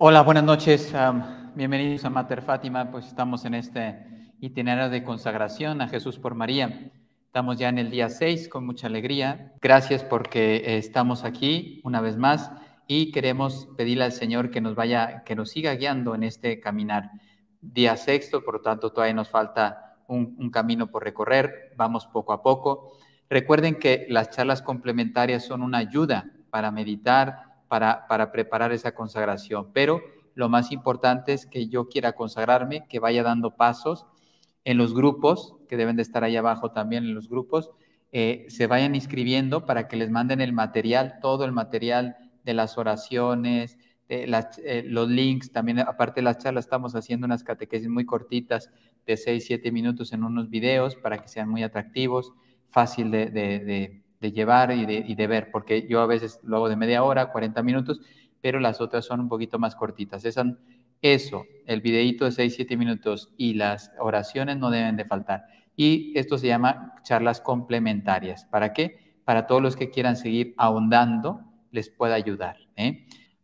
Hola, buenas noches. Bienvenidos a Mater Fátima. Pues estamos en este itinerario de consagración a Jesús por María. Estamos ya en el día 6 con mucha alegría. Gracias porque estamos aquí una vez más y queremos pedirle al Señor que nos siga guiando en este caminar. Día sexto, por lo tanto todavía nos falta un camino por recorrer. Vamos poco a poco. Recuerden que las charlas complementarias son una ayuda para meditar, para preparar esa consagración. Pero lo más importante es que yo quiera consagrarme, que vaya dando pasos en los grupos, que deben de estar ahí abajo también en los grupos, se vayan inscribiendo para que les manden el material, todo el material de las oraciones, los links. También, aparte de las charlas, estamos haciendo unas catequesis muy cortitas de 6-7 minutos en unos videos para que sean muy atractivos, fácil de llevar y de ver, porque yo a veces lo hago de media hora, 40 minutos, pero las otras son un poquito más cortitas. Eso, el videíto de 6-7 minutos y las oraciones no deben de faltar. Y esto se llama charlas complementarias. ¿Para qué? Para todos los que quieran seguir ahondando, les pueda ayudar.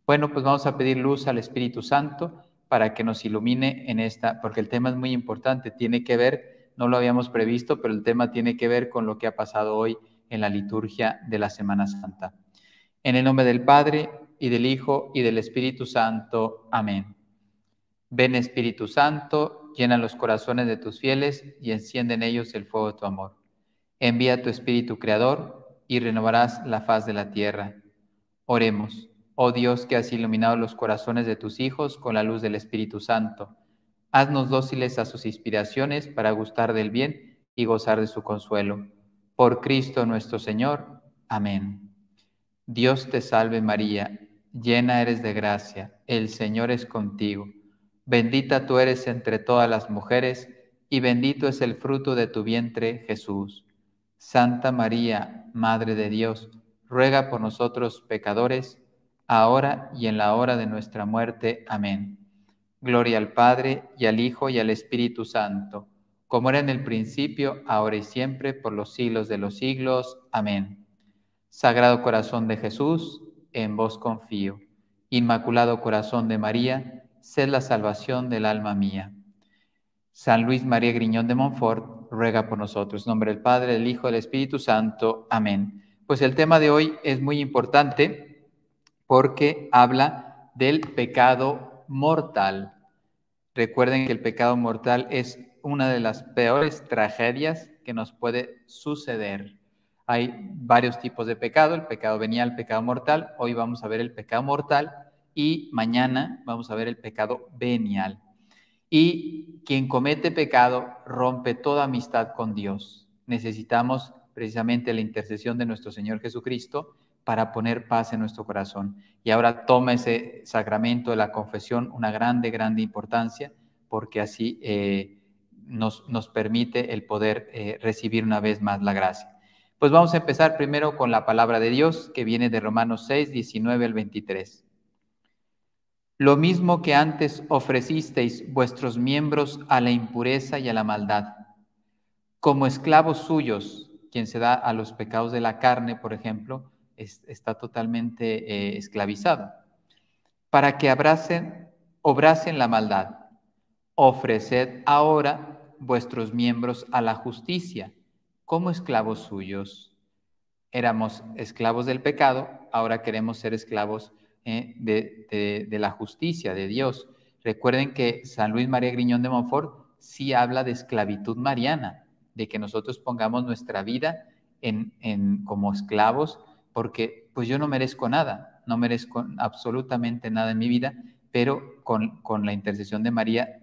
Bueno, pues vamos a pedir luz al Espíritu Santo para que nos ilumine en esta, porque el tema es muy importante, tiene que ver, no lo habíamos previsto, pero el tema tiene que ver con lo que ha pasado hoy en la liturgia de la Semana Santa. En el nombre del Padre, y del Hijo, y del Espíritu Santo. Amén. Ven, Espíritu Santo, llena los corazones de tus fieles y enciende en ellos el fuego de tu amor. Envía tu Espíritu Creador y renovarás la faz de la tierra. Oremos. Oh Dios, que has iluminado los corazones de tus hijos con la luz del Espíritu Santo, haznos dóciles a sus inspiraciones para gustar del bien y gozar de su consuelo. Por Cristo nuestro Señor. Amén. Dios te salve María, llena eres de gracia, el Señor es contigo. Bendita tú eres entre todas las mujeres, y bendito es el fruto de tu vientre, Jesús. Santa María, Madre de Dios, ruega por nosotros pecadores, ahora y en la hora de nuestra muerte. Amén. Gloria al Padre, y al Hijo, y al Espíritu Santo, como era en el principio, ahora y siempre, por los siglos de los siglos. Amén. Sagrado Corazón de Jesús, en vos confío. Inmaculado Corazón de María, sed la salvación del alma mía. San Luis María Griñón de Montfort, ruega por nosotros. En nombre del Padre, del Hijo, del Espíritu Santo. Amén. Pues el tema de hoy es muy importante porque habla del pecado mortal. Recuerden que el pecado mortal es una de las peores tragedias que nos puede suceder. Hay varios tipos de pecado, el pecado venial, el pecado mortal. Hoy vamos a ver el pecado mortal y mañana vamos a ver el pecado venial. Y quien comete pecado rompe toda amistad con Dios. Necesitamos precisamente la intercesión de nuestro Señor Jesucristo para poner paz en nuestro corazón. Y ahora toma ese sacramento de la confesión una grande importancia, porque así nos permite el poder recibir una vez más la gracia. Pues vamos a empezar primero con la palabra de Dios, que viene de Romanos 6, 19 al 23. Lo mismo que antes ofrecisteis vuestros miembros a la impureza y a la maldad, como esclavos suyos. Quien se da a los pecados de la carne, por ejemplo, está totalmente esclavizado, para que obrasen la maldad. Ofreced ahora vuestros miembros a la justicia, como esclavos suyos. Éramos esclavos del pecado, ahora queremos ser esclavos de la justicia de Dios. Recuerden que San Luis María Griñón de Montfort sí habla de esclavitud mariana, de que nosotros pongamos nuestra vida como esclavos, porque pues yo no merezco nada, no merezco absolutamente nada en mi vida, pero con la intercesión de María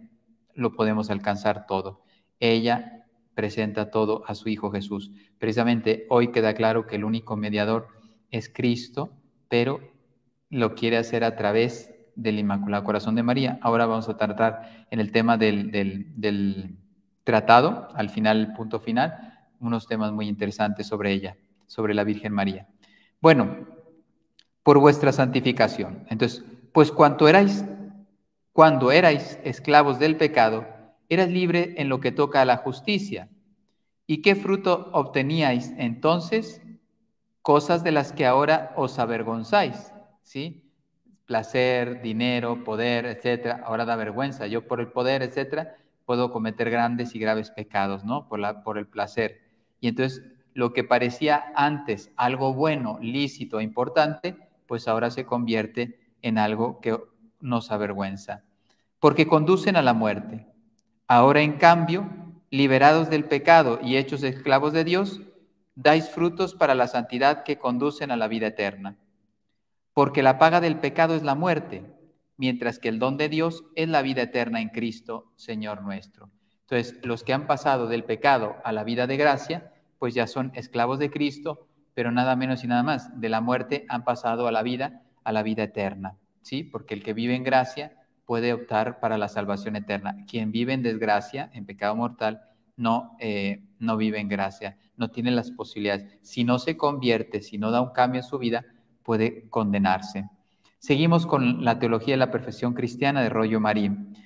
lo podemos alcanzar todo. Ella presenta todo a su Hijo Jesús. Precisamente hoy queda claro que el único mediador es Cristo, pero lo quiere hacer a través del Inmaculado Corazón de María. Ahora vamos a tratar en el tema del tratado, al final, el punto final, unos temas muy interesantes sobre ella, sobre la Virgen María. Bueno, por vuestra santificación. Entonces, pues cuando erais esclavos del pecado, eras libre en lo que toca a la justicia. ¿Y qué fruto obteníais entonces? Cosas de las que ahora os avergonzáis, ¿sí? placer, dinero, poder, etcétera, ahora da vergüenza. Yo por el poder, etcétera, puedo cometer grandes y graves pecados, ¿no? Por el placer. Y entonces lo que parecía antes algo bueno, lícito, importante, pues ahora se convierte en algo que nos avergüenza, porque conducen a la muerte. Ahora, en cambio, liberados del pecado y hechos esclavos de Dios, dais frutos para la santidad que conducen a la vida eterna. Porque la paga del pecado es la muerte, mientras que el don de Dios es la vida eterna en Cristo, Señor nuestro. Entonces, los que han pasado del pecado a la vida de gracia, pues ya son esclavos de Cristo, pero nada menos y nada más, de la muerte han pasado a la vida eterna, ¿sí? Porque el que vive en gracia puede optar para la salvación eterna. Quien vive en desgracia, en pecado mortal, no vive en gracia, no tiene las posibilidades. Si no se convierte, si no da un cambio en su vida, puede condenarse. Seguimos con la teología de la perfección cristiana de Rollo Marín.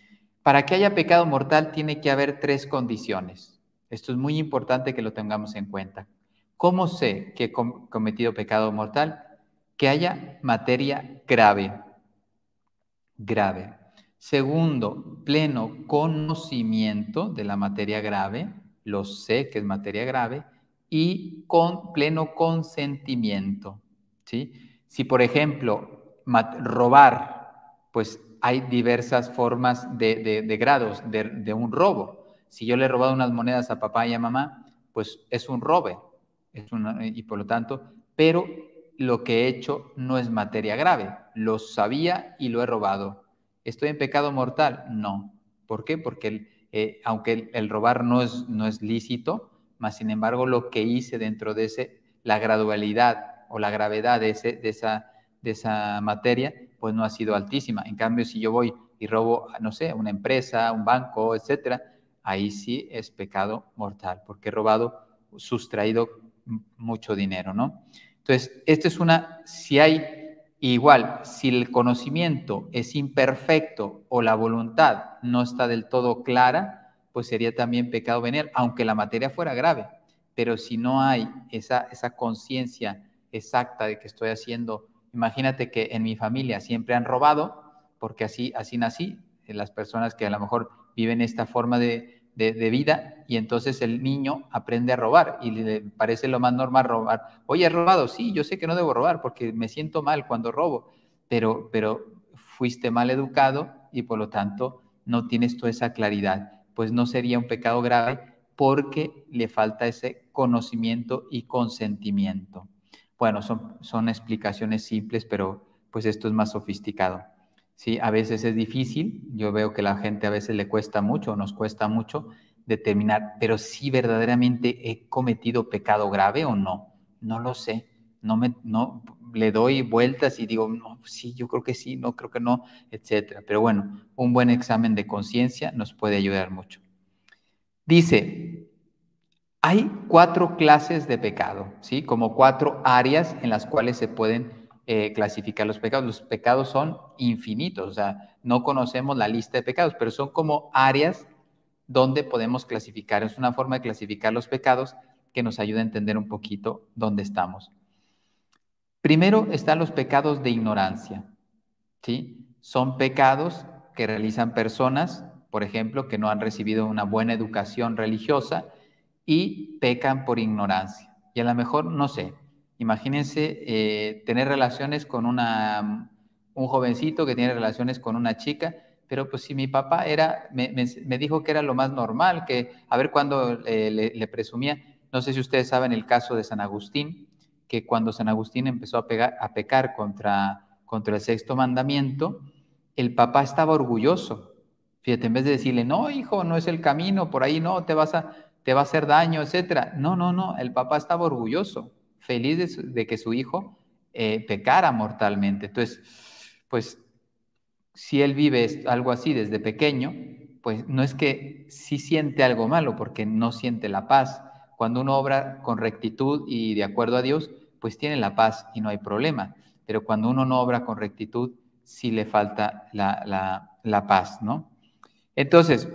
Para que haya pecado mortal tiene que haber 3 condiciones. Esto es muy importante que lo tengamos en cuenta. ¿Cómo sé que he cometido pecado mortal? Que haya materia grave. Grave. Segundo, pleno conocimiento de la materia grave. Lo sé que es materia grave. Y con pleno consentimiento, ¿sí? Si, por ejemplo, robar, pues hay diversas formas de grados de un robo. Si yo le he robado unas monedas a papá y a mamá, pues es un robo, y por lo tanto, pero lo que he hecho no es materia grave, lo sabía y lo he robado. ¿Estoy en pecado mortal? No. ¿Por qué? Porque aunque el robar no es lícito, mas sin embargo lo que hice dentro de la gradualidad o la gravedad de esa materia, pues no ha sido altísima. En cambio, si yo voy y robo, no sé, una empresa, un banco, etcétera, ahí sí es pecado mortal, porque he robado, sustraído mucho dinero, ¿no? Entonces, esto es si el conocimiento es imperfecto o la voluntad no está del todo clara, pues sería también pecado venial, aunque la materia fuera grave. Pero si no hay esa conciencia exacta de que estoy haciendo, imagínate que en mi familia siempre han robado, porque así nací, las personas que a lo mejor viven esta forma de vida, y entonces el niño aprende a robar y le parece lo más normal robar. Oye, ¿has robado? Sí, yo sé que no debo robar porque me siento mal cuando robo, pero fuiste mal educado y por lo tanto no tienes toda esa claridad. Pues no sería un pecado grave porque le falta ese conocimiento y consentimiento. Bueno, son explicaciones simples, pero pues esto es más sofisticado. Sí, a veces es difícil, yo veo que la gente a veces le cuesta mucho, nos cuesta mucho determinar, pero si verdaderamente he cometido pecado grave o no, no lo sé, no le doy vueltas y digo, no, sí, yo creo que sí, no, creo que no, etcétera. Pero bueno, un buen examen de conciencia nos puede ayudar mucho. Dice, hay 4 clases de pecado, ¿sí? Como 4 áreas en las cuales se pueden clasificar los pecados. Los pecados son infinitos, o sea, no conocemos la lista de pecados, pero son como áreas donde podemos clasificar. Es una forma de clasificar los pecados que nos ayuda a entender un poquito dónde estamos. Primero están los pecados de ignorancia, ¿sí? Son pecados que realizan personas, por ejemplo, que no han recibido una buena educación religiosa y pecan por ignorancia. Y a lo mejor, no sé, imagínense tener relaciones con un jovencito que tiene relaciones con una chica, pero pues si mi papá me dijo que era lo más normal, que a ver cuándo le presumía. No sé si ustedes saben el caso de San Agustín, que cuando San Agustín empezó a pecar contra el 6º mandamiento, el papá estaba orgulloso. Fíjate, en vez de decirle, no, hijo, no es el camino, por ahí no, te va a hacer daño, etcétera. No, el papá estaba orgulloso, feliz de que su hijo pecara mortalmente. Entonces, pues, si él vive algo así desde pequeño, pues no es que sí siente algo malo, porque no siente la paz. Cuando uno obra con rectitud y de acuerdo a Dios, pues tiene la paz y no hay problema. Pero cuando uno no obra con rectitud, sí le falta la paz, ¿no? Entonces,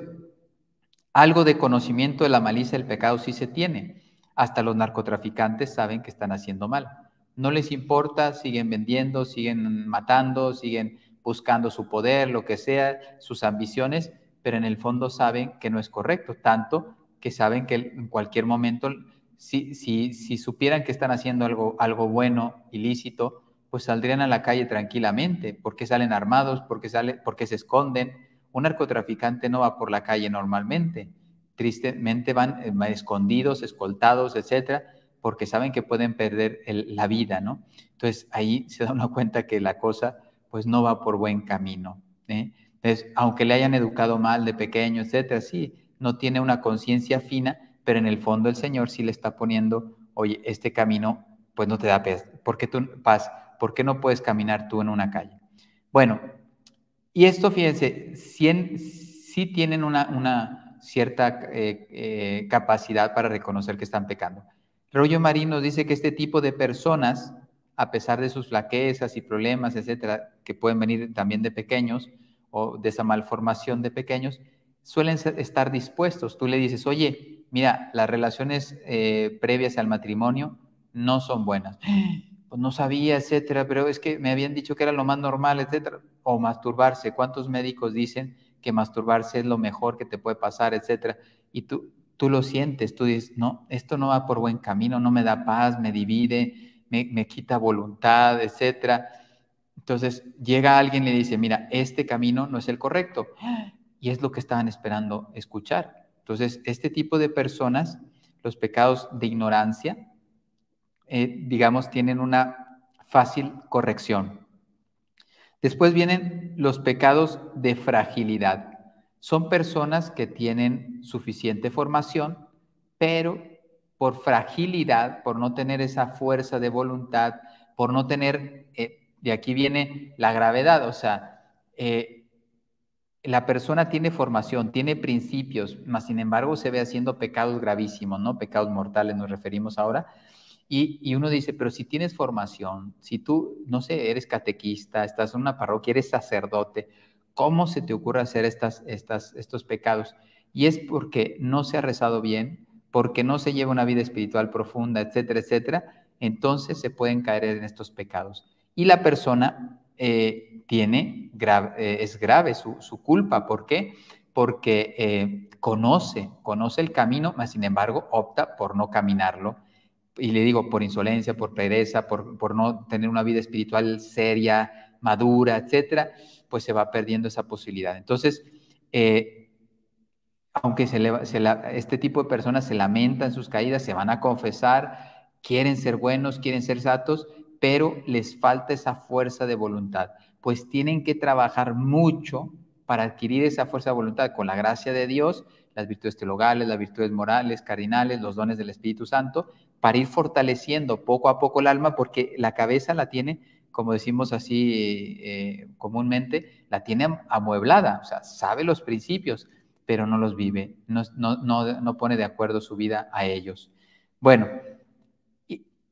algo de conocimiento de la malicia del pecado sí se tiene. Hasta los narcotraficantes saben que están haciendo mal. no les importa, siguen vendiendo, siguen matando, siguen buscando su poder, lo que sea, sus ambiciones, pero en el fondo saben que no es correcto, tanto que saben que en cualquier momento, si supieran que están haciendo algo bueno, ilícito, pues saldrían a la calle tranquilamente. ¿Por qué salen armados? ¿Por qué se esconden? Un narcotraficante no va por la calle normalmente. Tristemente van escondidos, escoltados, etcétera, porque saben que pueden perder la vida, ¿no? Entonces ahí se da una cuenta que la cosa pues no va por buen camino, ¿eh? Entonces, aunque le hayan educado mal de pequeño, etcétera, sí, no tiene una conciencia fina, pero en el fondo el Señor sí le está poniendo, oye, este camino pues no te da paz, ¿por qué no puedes caminar tú en una calle? Bueno, y esto, fíjense, sí tienen una cierta capacidad para reconocer que están pecando. Rollo Marín nos dice que este tipo de personas, a pesar de sus flaquezas y problemas, etcétera, que pueden venir también de pequeños o de esa malformación de pequeños, suelen estar dispuestos. Tú le dices, oye, mira, las relaciones previas al matrimonio no son buenas. Pues no sabía, etcétera, pero es que me habían dicho que era lo más normal, etcétera. O masturbarse. ¿Cuántos médicos dicen que masturbarse es lo mejor que te puede pasar, etcétera? Y tú lo sientes, tú dices, no, esto no va por buen camino, no me da paz, me divide, me quita voluntad, etcétera. Entonces llega alguien y le dice, mira, este camino no es el correcto. Y es lo que estaban esperando escuchar. Entonces, este tipo de personas, los pecados de ignorancia, digamos, tienen una fácil corrección. Después vienen los pecados de fragilidad. Son personas que tienen suficiente formación, pero por fragilidad, por no tener esa fuerza de voluntad, por no tener, de aquí viene la gravedad, o sea, la persona tiene formación, tiene principios, mas sin embargo se ve haciendo pecados gravísimos, ¿no? Pecados mortales nos referimos ahora. Y uno dice, pero si tienes formación, si tú, no sé, eres catequista, estás en una parroquia, eres sacerdote, ¿cómo se te ocurre hacer estos pecados? Y es porque no se ha rezado bien, porque no se lleva una vida espiritual profunda, etcétera, etcétera. Entonces se pueden caer en estos pecados. Y la persona es grave su culpa. ¿Por qué? Porque conoce el camino, mas sin embargo opta por no caminarlo. Y le digo, por insolencia, por pereza, por no tener una vida espiritual seria, madura, etcétera, pues se va perdiendo esa posibilidad. Entonces, aunque este tipo de personas se lamentan sus caídas, se van a confesar, quieren ser buenos, quieren ser santos, pero les falta esa fuerza de voluntad, pues tienen que trabajar mucho para adquirir esa fuerza de voluntad con la gracia de Dios, las virtudes teologales, las virtudes morales, cardinales, los dones del Espíritu Santo, para ir fortaleciendo poco a poco el alma, porque la cabeza la tiene, como decimos así comúnmente, la tiene amueblada, o sea, sabe los principios, pero no los vive, no pone de acuerdo su vida a ellos. Bueno,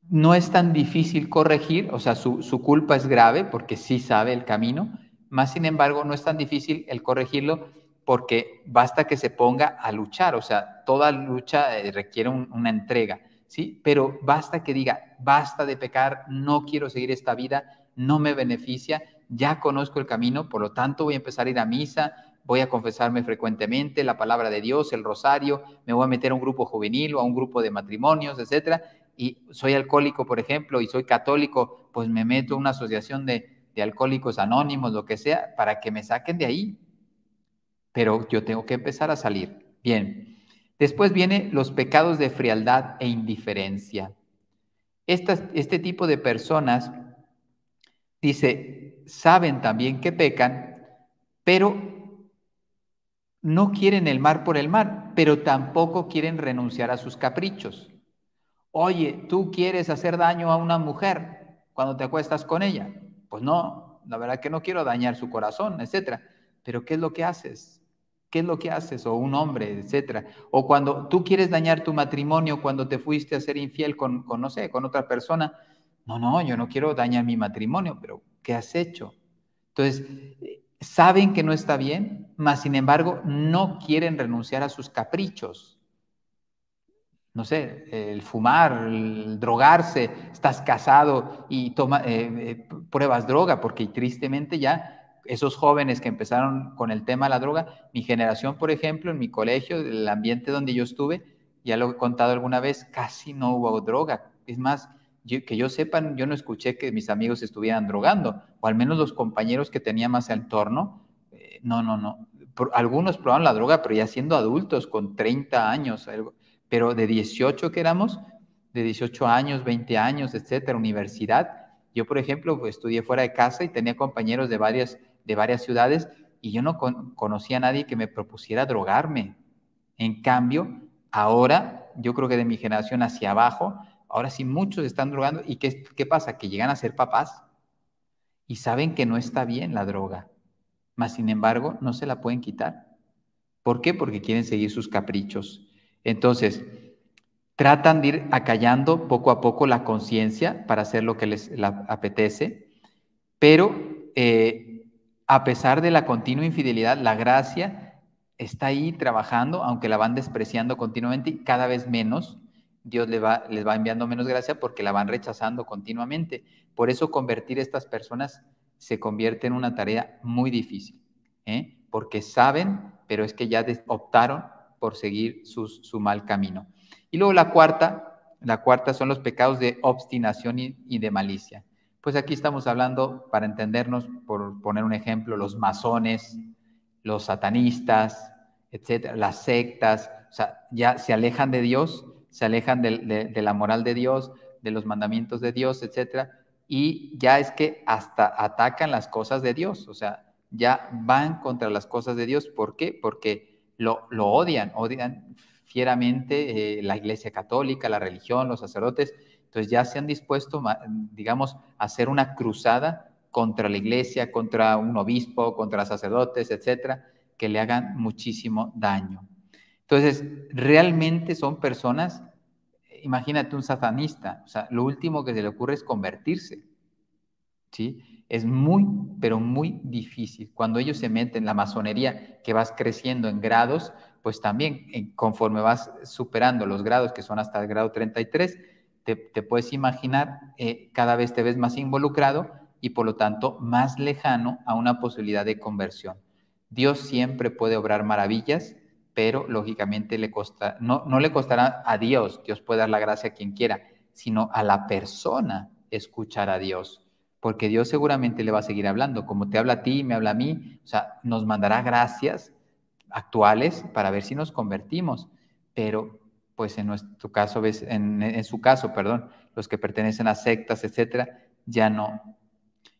no es tan difícil corregir, o sea, su culpa es grave porque sí sabe el camino, más sin embargo no es tan difícil el corregirlo porque basta que se ponga a luchar, o sea, toda lucha requiere una entrega, ¿sí? Pero basta que diga, basta de pecar, no quiero seguir esta vida, no me beneficia, ya conozco el camino, por lo tanto voy a empezar a ir a misa, voy a confesarme frecuentemente, la palabra de Dios, el rosario, me voy a meter a un grupo juvenil o a un grupo de matrimonios, etcétera, y soy alcohólico, por ejemplo, y soy católico, pues me meto a una asociación de alcohólicos anónimos, lo que sea, para que me saquen de ahí. Pero yo tengo que empezar a salir. Bien. Después vienen los pecados de frialdad e indiferencia. Este tipo de personas, dice, saben también que pecan, pero no quieren el mal por el mal, pero tampoco quieren renunciar a sus caprichos. Oye, ¿tú quieres hacer daño a una mujer cuando te acuestas con ella? Pues no, la verdad que no quiero dañar su corazón, etcétera. Pero ¿qué es lo que haces? ¿Qué es lo que haces? O un hombre, etcétera. O cuando tú quieres dañar tu matrimonio, cuando te fuiste a ser infiel no sé, con otra persona. No, yo no quiero dañar mi matrimonio, pero ¿qué has hecho? Entonces, saben que no está bien, mas sin embargo no quieren renunciar a sus caprichos. no sé, el fumar, el drogarse, estás casado y pruebas droga, porque tristemente ya esos jóvenes que empezaron con el tema de la droga, mi generación, por ejemplo, en mi colegio, el ambiente donde yo estuve, ya lo he contado alguna vez, casi no hubo droga. Es más, que yo sepa, yo no escuché que mis amigos estuvieran drogando, o al menos los compañeros que tenía más al entorno, no. Algunos probaron la droga, pero ya siendo adultos, con 30 años, pero de 18 que éramos, de 18 años, 20 años, etcétera, universidad. Yo, por ejemplo, pues, estudié fuera de casa y tenía compañeros de varias ciudades y yo no conocía a nadie que me propusiera drogarme. En cambio, ahora, yo creo que de mi generación hacia abajo, ahora sí muchos están drogando. ¿Y qué pasa? Que llegan a ser papás y saben que no está bien la droga, mas sin embargo no se la pueden quitar. ¿Por qué? Porque quieren seguir sus caprichos. Entonces, tratan de ir acallando poco a poco la conciencia para hacer lo que les apetece, pero a pesar de la continua infidelidad, la gracia está ahí trabajando, aunque la van despreciando continuamente y cada vez menos. Dios les va enviando menos gracia porque la van rechazando continuamente. Por eso convertir a estas personas se convierte en una tarea muy difícil, porque saben, pero es que ya optaron por seguir su mal camino. Y luego la cuarta son los pecados de obstinación y de malicia. Pues aquí estamos hablando, para entendernos, por poner un ejemplo, los masones, los satanistas, etcétera, las sectas, o sea, ya se alejan de Dios, se alejan de la moral de Dios, de los mandamientos de Dios, etcétera, y ya es que hasta atacan las cosas de Dios, o sea, ya van contra las cosas de Dios. ¿Por qué? Porque lo odian fieramente la Iglesia Católica, la religión, los sacerdotes. Entonces ya se han dispuesto, digamos, a hacer una cruzada contra la iglesia, contra un obispo, contra sacerdotes, etcétera, que le hagan muchísimo daño. Entonces, realmente son personas, imagínate un satanista, o sea, lo último que se le ocurre es convertirse, ¿sí? Es muy, pero muy difícil. Cuando ellos se meten en la masonería, que vas creciendo en grados, pues también conforme vas superando los grados, que son hasta el grado 33, te puedes imaginar, cada vez te ves más involucrado y por lo tanto más lejano a una posibilidad de conversión. Dios siempre puede obrar maravillas, pero lógicamente no le costará a Dios, Dios puede dar la gracia a quien quiera, sino a la persona escuchar a Dios, porque Dios seguramente le va a seguir hablando, como te habla a ti, me habla a mí, o sea, nos mandará gracias actuales para ver si nos convertimos, pero pues en nuestro caso, en su caso, perdón, los que pertenecen a sectas, etcétera, ya no.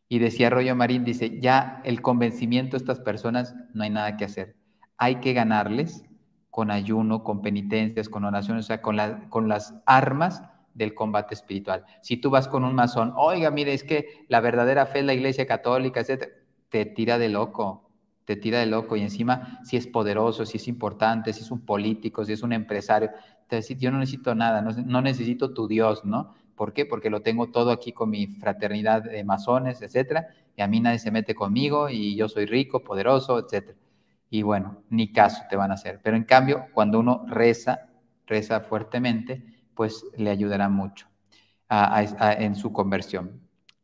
Y decía Rollo Marín, dice, ya el convencimiento de estas personas no hay nada que hacer. Hay que ganarles con ayuno, con penitencias, con oraciones, o sea, con las armas del combate espiritual. Si tú vas con un masón, oiga, mire, es que la verdadera fe es la Iglesia Católica, etcétera, te tira de loco, te tira de loco. Y encima, si es poderoso, si es importante, si es un político, si es un empresario, te dice, yo no necesito nada, no necesito tu Dios, ¿no? ¿Por qué? Porque lo tengo todo aquí con mi fraternidad de masones, etcétera, y a mí nadie se mete conmigo y yo soy rico, poderoso, etcétera. Y bueno, ni caso te van a hacer. Pero en cambio, cuando uno reza fuertemente, pues le ayudará mucho en su conversión.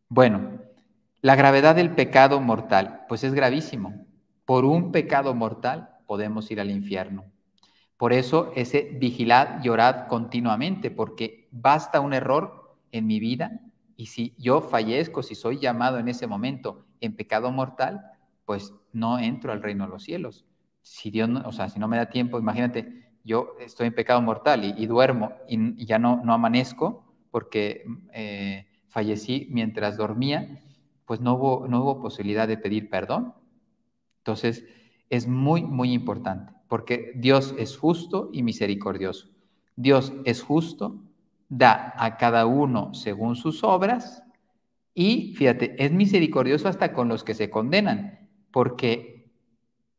Bueno, la gravedad del pecado mortal, pues es gravísimo. Por un pecado mortal podemos ir al infierno. Por eso ese vigilad y orad continuamente, porque basta un error en mi vida y si yo fallezco, si soy llamado en ese momento en pecado mortal, pues no entro al reino de los cielos. Si Dios, o sea, si no me da tiempo, imagínate, yo estoy en pecado mortal y duermo y ya no amanezco porque fallecí mientras dormía, pues no hubo posibilidad de pedir perdón. Entonces, es muy, muy importante, porque Dios es justo y misericordioso. Dios es justo, da a cada uno según sus obras y, fíjate, es misericordioso hasta con los que se condenan, porque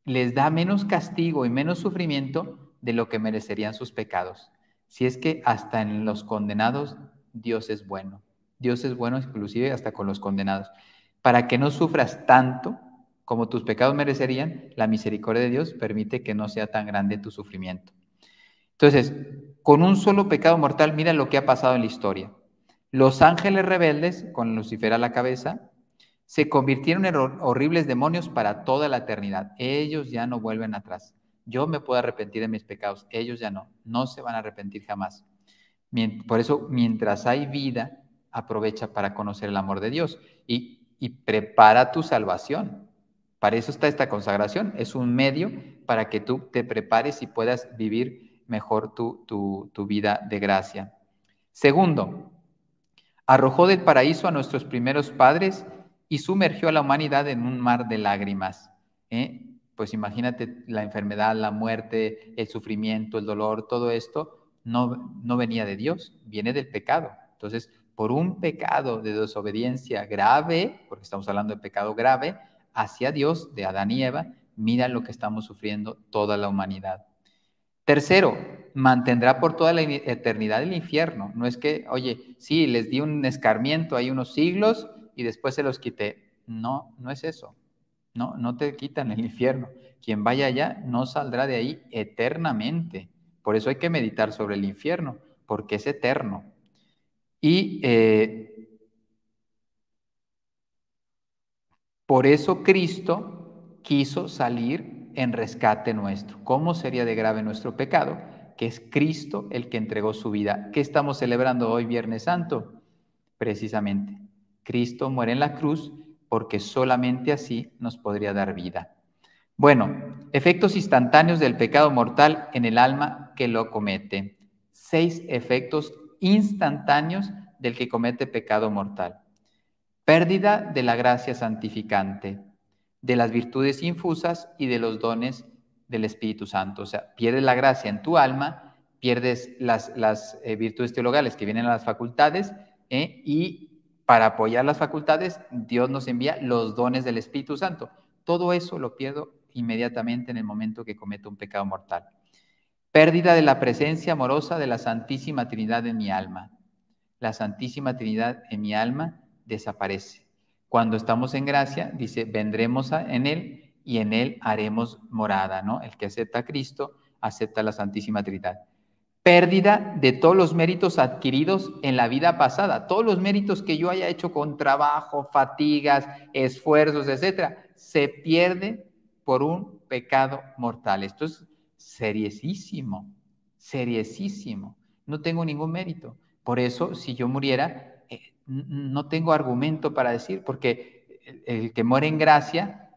les da menos castigo y menos sufrimiento de lo que merecerían sus pecados. Si es que hasta en los condenados Dios es bueno. Dios es bueno inclusive hasta con los condenados. Para que no sufras tanto como tus pecados merecerían, la misericordia de Dios permite que no sea tan grande tu sufrimiento. Entonces, con un solo pecado mortal, mira lo que ha pasado en la historia. Los ángeles rebeldes, con Lucifer a la cabeza, se convirtieron en horribles demonios para toda la eternidad. Ellos ya no vuelven atrás. Yo me puedo arrepentir de mis pecados, ellos ya no. No se van a arrepentir jamás. Por eso, mientras hay vida, aprovecha para conocer el amor de Dios y prepara tu salvación. Para eso está esta consagración. Es un medio para que tú te prepares y puedas vivir mejor tu vida de gracia. Segundo, arrojó del paraíso a nuestros primeros padres y sumergió a la humanidad en un mar de lágrimas. Pues imagínate la enfermedad, la muerte, el sufrimiento, el dolor, todo esto no venía de Dios, viene del pecado. Entonces, por un pecado de desobediencia grave, porque estamos hablando de pecado grave, hacia Dios, de Adán y Eva, mira lo que estamos sufriendo toda la humanidad. Tercero, mantendrá por toda la eternidad el infierno. No es que, oye, sí, les di un escarmiento ahí unos siglos y después se los quité. No, no es eso. No te quitan el infierno. Quien vaya allá no saldrá de ahí eternamente. Por eso hay que meditar sobre el infierno, porque es eterno. Y por eso Cristo quiso salir en rescate nuestro. ¿Cómo sería de grave nuestro pecado? Que es Cristo el que entregó su vida. ¿Qué estamos celebrando hoy, Viernes Santo? Precisamente, Cristo muere en la cruz porque solamente así nos podría dar vida. Bueno, efectos instantáneos del pecado mortal en el alma que lo comete. 6 efectos instantáneos del que comete pecado mortal. Pérdida de la gracia santificante, de las virtudes infusas y de los dones del Espíritu Santo. O sea, pierdes la gracia en tu alma, pierdes las virtudes teologales que vienen a las facultades, y para apoyar las facultades, Dios nos envía los dones del Espíritu Santo. Todo eso lo pierdo inmediatamente en el momento que cometo un pecado mortal. Pérdida de la presencia amorosa de la Santísima Trinidad en mi alma. La Santísima Trinidad en mi alma desaparece. Cuando estamos en gracia, dice, vendremos en Él y en Él haremos morada, ¿no? El que acepta a Cristo, acepta la Santísima Trinidad. Pérdida de todos los méritos adquiridos en la vida pasada. Todos los méritos que yo haya hecho con trabajo, fatigas, esfuerzos, etcétera, se pierde por un pecado mortal. Esto es seriosísimo, seriosísimo. No tengo ningún mérito. Por eso, si yo muriera, no tengo argumento para decir, porque el que muere en gracia,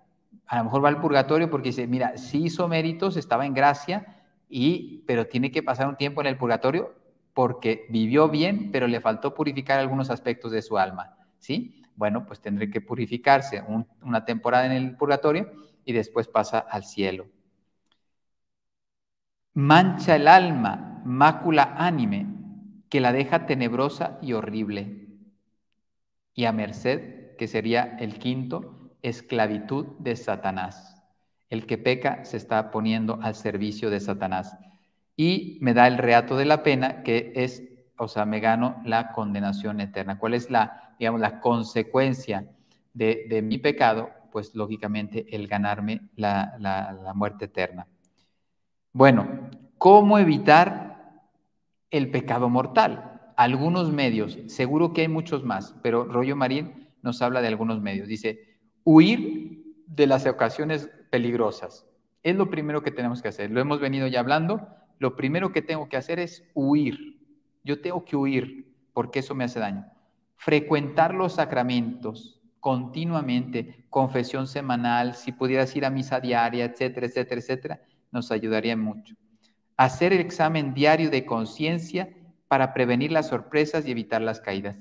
a lo mejor va al purgatorio porque dice, mira, sí hizo méritos, estaba en gracia, pero tiene que pasar un tiempo en el purgatorio porque vivió bien, pero le faltó purificar algunos aspectos de su alma, ¿sí? Bueno, pues tendré que purificarse una temporada en el purgatorio y después pasa al cielo. Mancha el alma, mácula ánime, que la deja tenebrosa y horrible. Y a merced, que sería el quinto, esclavitud de Satanás. El que peca se está poniendo al servicio de Satanás. Y me da el reato de la pena, que es, o sea, me gano la condenación eterna. ¿Cuál es la consecuencia de mi pecado? Pues lógicamente el ganarme la muerte eterna. Bueno, ¿cómo evitar el pecado mortal? Algunos medios, seguro que hay muchos más, pero Rollo Marín nos habla de algunos medios. Dice, huir de las ocasiones peligrosas. Es lo primero que tenemos que hacer. Lo hemos venido ya hablando. Lo primero que tengo que hacer es huir. Yo tengo que huir porque eso me hace daño. Frecuentar los sacramentos continuamente, confesión semanal, si pudieras ir a misa diaria, etcétera, etcétera, etcétera, nos ayudaría mucho. Hacer el examen diario de conciencia para prevenir las sorpresas y evitar las caídas.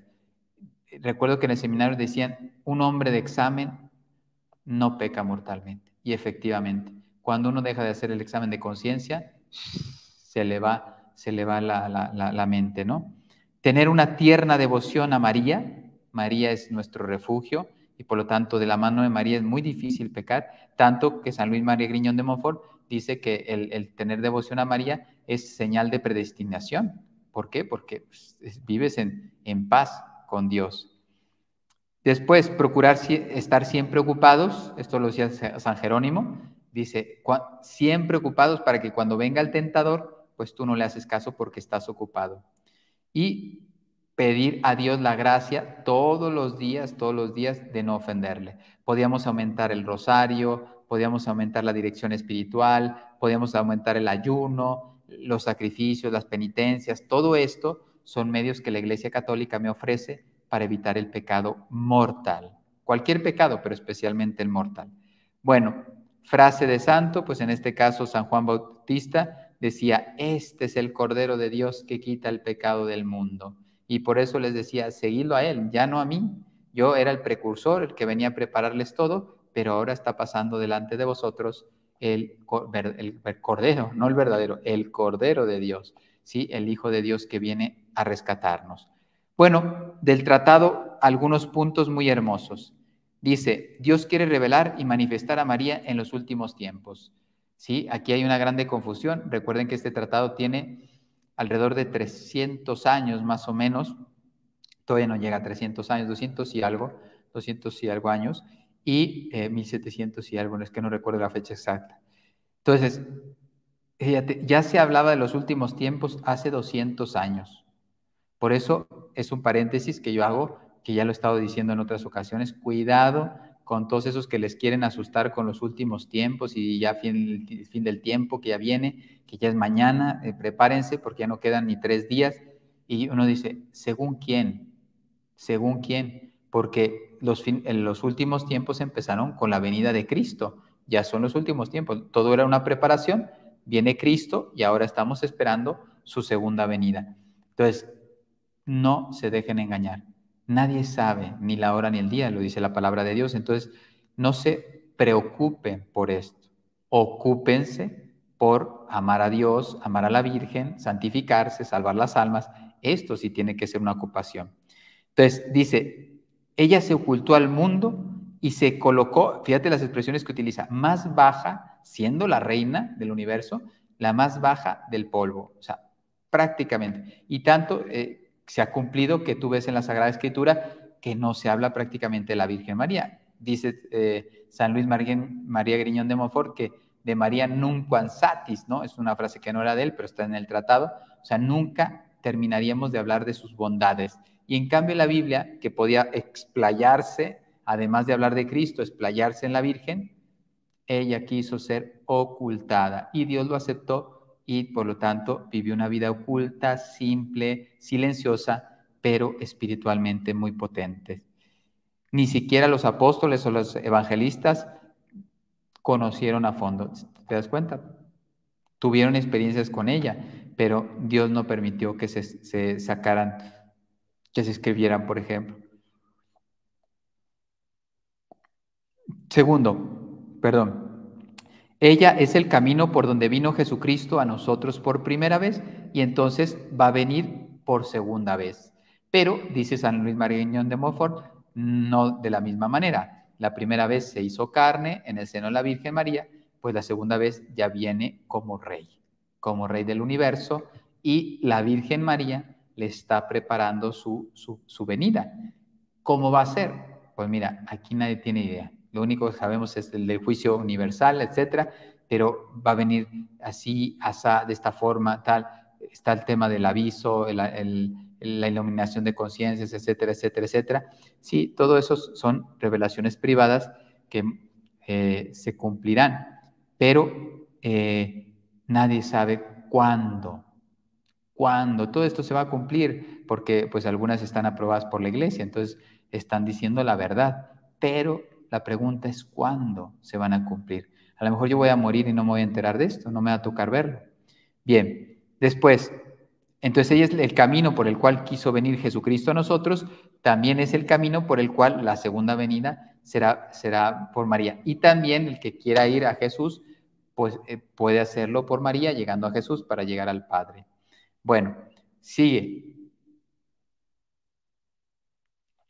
Recuerdo que en el seminario decían, un hombre de examen no peca mortalmente. Y efectivamente, cuando uno deja de hacer el examen de conciencia, se le va la mente, ¿no? Tener una tierna devoción a María. María es nuestro refugio y por lo tanto de la mano de María es muy difícil pecar, tanto que San Luis María Griñón de Montfort dice que el tener devoción a María es señal de predestinación. ¿Por qué? Porque vives en paz con Dios. Después, procurar estar siempre ocupados, esto lo decía San Jerónimo, dice, siempre ocupados para que cuando venga el tentador, pues tú no le haces caso porque estás ocupado. Y pedir a Dios la gracia todos los días de no ofenderle. Podíamos aumentar el rosario, podíamos aumentar la dirección espiritual, podíamos aumentar el ayuno, los sacrificios, las penitencias, todo esto son medios que la Iglesia Católica me ofrece para evitar el pecado mortal. Cualquier pecado, pero especialmente el mortal. Bueno, frase de santo, pues en este caso San Juan Bautista decía, este es el Cordero de Dios que quita el pecado del mundo. Y por eso les decía, seguidlo a él, ya no a mí. Yo era el precursor, el que venía a prepararles todo, pero ahora está pasando delante de vosotros el Cordero, no el verdadero, el Cordero de Dios, ¿sí? El Hijo de Dios que viene a rescatarnos. Bueno, del tratado, algunos puntos muy hermosos. Dice, Dios quiere revelar y manifestar a María en los últimos tiempos. ¿Sí? Aquí hay una grande confusión. Recuerden que este tratado tiene alrededor de 300 años más o menos. Todavía no llega a 300 años, 200 y algo años, y 1700 y algo, es que no recuerdo la fecha exacta. Entonces, fíjate, ya se hablaba de los últimos tiempos hace 200 años. Por eso es un paréntesis que yo hago, que ya lo he estado diciendo en otras ocasiones, cuidado con todos esos que les quieren asustar con los últimos tiempos y ya fin del tiempo que ya viene, que ya es mañana, prepárense porque ya no quedan ni 3 días. Y uno dice, ¿según quién? ¿Según quién? Porque los últimos tiempos empezaron con la venida de Cristo, ya son los últimos tiempos, todo era una preparación, viene Cristo y ahora estamos esperando su segunda venida. Entonces, no se dejen engañar. Nadie sabe ni la hora ni el día, lo dice la palabra de Dios. Entonces, no se preocupen por esto. Ocúpense por amar a Dios, amar a la Virgen, santificarse, salvar las almas. Esto sí tiene que ser una ocupación. Entonces, dice, ella se ocultó al mundo y se colocó, fíjate las expresiones que utiliza, más baja, siendo la reina del universo, la más baja del polvo. O sea, prácticamente. Y tanto se ha cumplido que tú ves en la Sagrada Escritura que no se habla prácticamente de la Virgen María. Dice San Luis María Griñón de Montfort que de María nunquam satis, ¿no? Es una frase que no era de él, pero está en el tratado. O sea, nunca terminaríamos de hablar de sus bondades. Y en cambio la Biblia, que podía explayarse, además de hablar de Cristo, explayarse en la Virgen, ella quiso ser ocultada y Dios lo aceptó y por lo tanto vivió una vida oculta, simple, silenciosa, pero espiritualmente muy potente. Ni siquiera los apóstoles o los evangelistas conocieron a fondo. ¿Te das cuenta? Tuvieron experiencias con ella, pero Dios no permitió que se sacaran, que se escribieran, por ejemplo. Segundo, ella es el camino por donde vino Jesucristo a nosotros por primera vez y entonces va a venir por segunda vez. Pero, dice San Luis María Griñón de Montfort, no de la misma manera. La primera vez se hizo carne en el seno de la Virgen María, pues la segunda vez ya viene como rey del universo, y la Virgen María le está preparando su venida. ¿Cómo va a ser? Pues mira, aquí nadie tiene idea. Lo único que sabemos es el del juicio universal, etcétera, pero va a venir así, asá, de esta forma, tal. Está el tema del aviso, la iluminación de conciencias, etcétera, etcétera, etcétera. Sí, todo eso son revelaciones privadas que se cumplirán, pero nadie sabe cuándo. ¿Cuándo? Todo esto se va a cumplir, porque pues algunas están aprobadas por la Iglesia, entonces están diciendo la verdad, pero la pregunta es ¿cuándo se van a cumplir? A lo mejor yo voy a morir y no me voy a enterar de esto, no me va a tocar verlo. Bien, después, entonces ella es el camino por el cual quiso venir Jesucristo a nosotros, también es el camino por el cual la segunda venida será por María. Y también el que quiera ir a Jesús, pues puede hacerlo por María, llegando a Jesús para llegar al Padre. Bueno, sigue.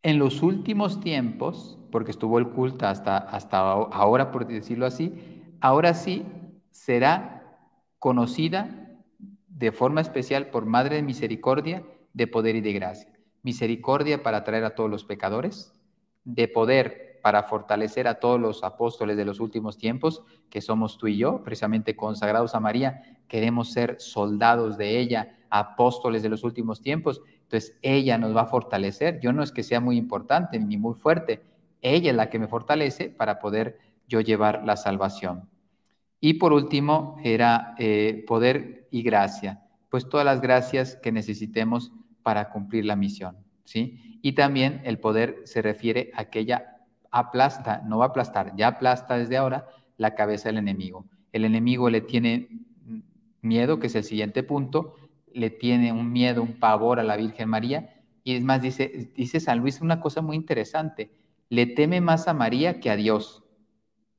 En los últimos tiempos, porque estuvo el culto hasta ahora, por decirlo así, ahora sí será conocida de forma especial por Madre de Misericordia, de poder y de gracia. Misericordia para traer a todos los pecadores, de poder para fortalecer a todos los apóstoles de los últimos tiempos, que somos tú y yo, precisamente consagrados a María, queremos ser soldados de ella, apóstoles de los últimos tiempos, entonces ella nos va a fortalecer. Yo no es que sea muy importante ni muy fuerte, ella es la que me fortalece para poder yo llevar la salvación. Y por último era poder y gracia, pues todas las gracias que necesitemos para cumplir la misión, ¿sí? Y también el poder se refiere a que ella aplasta, no va a aplastar, ya aplasta desde ahora la cabeza del enemigo. El enemigo le tiene miedo, que es el siguiente punto, le tiene un miedo, un pavor a la Virgen María, y es más, dice San Luis una cosa muy interesante, le teme más a María que a Dios.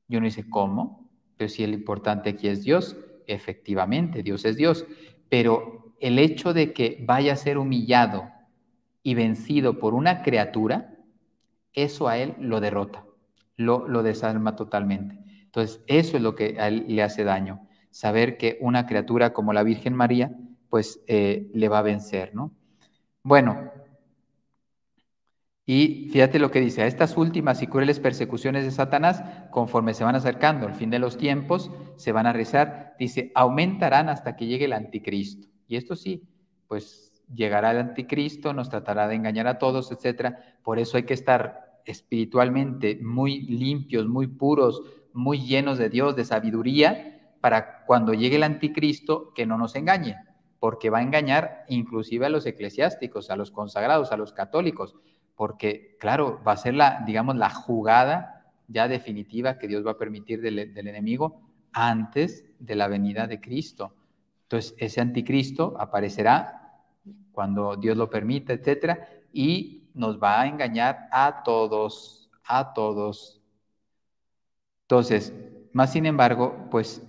Y uno dice, ¿cómo? Pero si el importante aquí es Dios, efectivamente, Dios es Dios, pero el hecho de que vaya a ser humillado y vencido por una criatura, eso a él lo derrota, lo desarma totalmente. Entonces, eso es lo que a él le hace daño, saber que una criatura como la Virgen María, pues le va a vencer, ¿no? Bueno, y fíjate lo que dice, a estas últimas y crueles persecuciones de Satanás, conforme se van acercando al fin de los tiempos, se van a rezar, dice, aumentarán hasta que llegue el anticristo. Y esto sí, pues llegará el anticristo, nos tratará de engañar a todos, etcétera. Por eso hay que estar espiritualmente muy limpios, muy puros, muy llenos de Dios, de sabiduría, para cuando llegue el anticristo que no nos engañe, porque va a engañar inclusive a los eclesiásticos, a los consagrados, a los católicos, porque, claro, va a ser digamos, la jugada ya definitiva que Dios va a permitir del enemigo antes de la venida de Cristo. Entonces, ese anticristo aparecerá cuando Dios lo permita, etcétera, y nos va a engañar a todos, a todos. Entonces, más sin embargo, pues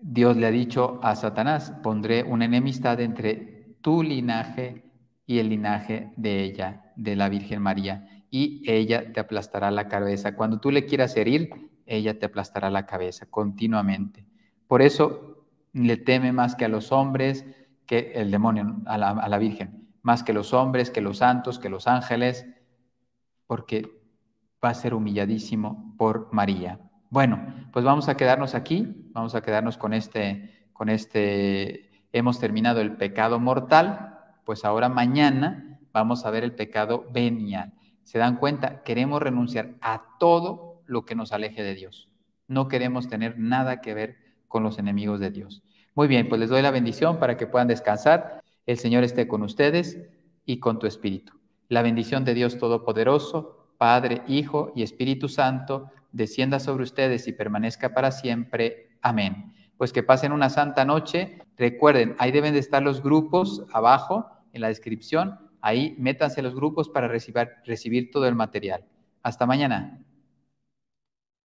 Dios le ha dicho a Satanás, pondré una enemistad entre tu linaje y el linaje de ella, de la Virgen María, y ella te aplastará la cabeza. Cuando tú le quieras herir, ella te aplastará la cabeza continuamente. Por eso le teme más que a los hombres, que el demonio, a la Virgen, más que los hombres, que los santos, que los ángeles, porque va a ser humilladísimo por María. Bueno, pues vamos a quedarnos aquí, vamos a quedarnos con hemos terminado el pecado mortal, pues ahora mañana vamos a ver el pecado venial. ¿Se dan cuenta? Queremos renunciar a todo lo que nos aleje de Dios. No queremos tener nada que ver con los enemigos de Dios. Muy bien, pues les doy la bendición para que puedan descansar. El Señor esté con ustedes y con tu espíritu. La bendición de Dios Todopoderoso, Padre, Hijo y Espíritu Santo, descienda sobre ustedes y permanezca para siempre. Amén. Pues que pasen una santa noche. Recuerden, ahí deben de estar los grupos abajo en la descripción. Ahí métanse los grupos para recibir todo el material. Hasta mañana.